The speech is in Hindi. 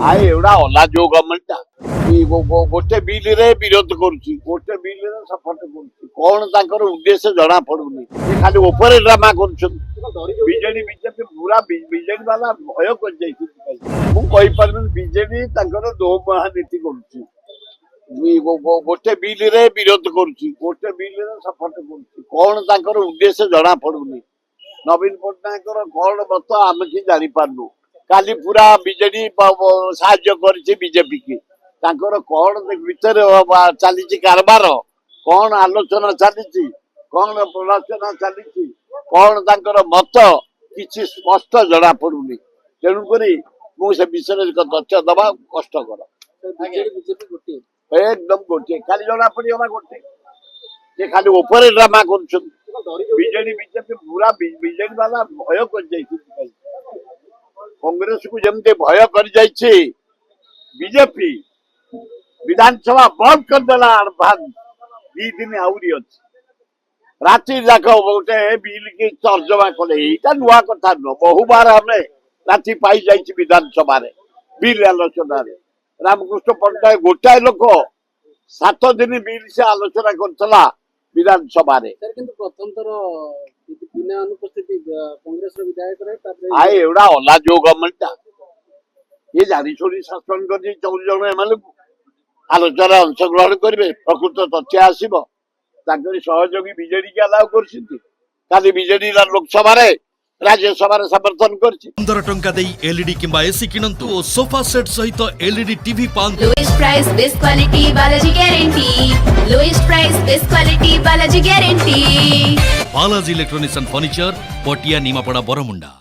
आए एवढा होला जो गवर्नमेंट गोटे बिल रे विरोध करुची गोटे बिल रे सपोर्ट करुची कौन तांकर उद्देश्य जना पड़ुनी ये खाली ऊपर ड्रामा करुछन बीजेडी बीजेपी पूरा बीजेडी वाला भय कर जाई मु कहि परन बीजेडी तांकर दो महानीति करुची गोटे बिल रे विरोध करुची गोटे बिल रे सपोर्ट करुची कौन तांकर उद्देश्य जना पड़ुनी नवीन पट्टनायक कौन मत आम कि जानी पारनु काली पूरा बीजेडी साहाय्य करिछि बीजेपी की तांकर कौन भीतर चली कारबार कौन आलोचना चली कौन प्रलोचना चली कौन तांकर मत किसी स्पष्ट जना पड़ुनी तेणुक मुझे विषय तथ्य दबा कष्टकर एकदम गोटे खाली जना पड़ा गोटे ये खाली ऊपर ड्रामा कर बीजेडी बीजेपी पूरा बीजेडी वाला भय कर जाई कांग्रेस को जमते भय कर जाइए बीजेपी विधानसभा बंद कर देला दी दिन आउरी अच्छी राति जाक गोटे बिल की तर्जमा कले यहाँ नुआ कथा नुह बहु बार हमें राति पाई जाइए विधानसभा बिल आलोचना रामकृष्ण पट्टनायक गोटाए लोक 7 दिन बिल से आलोचना करथला विधानसभा प्रथम थर बिना अनुपस्थिति कांग्रेस विधायक आए एवढा होला जो गवर्नमेंट ये जानी छोड़ी शासन कर 14 जन एम आलोचना अंशग्रहण करेंगे प्रकृत तथ्य आसब सहयोगी बीजेडी के अलाउ कर बीजेडी लोकसभा राज्यसभा समर्थन कर 15 टंका दे एलईडी किंबा एसी किनंतु और सोफा सेट सहित एलईडी टीवी पांतु lowest price best quality Balaji guarantee lowest price best quality Balaji guarantee Balaji electronics and furniture Patia Nimapada Bermuda.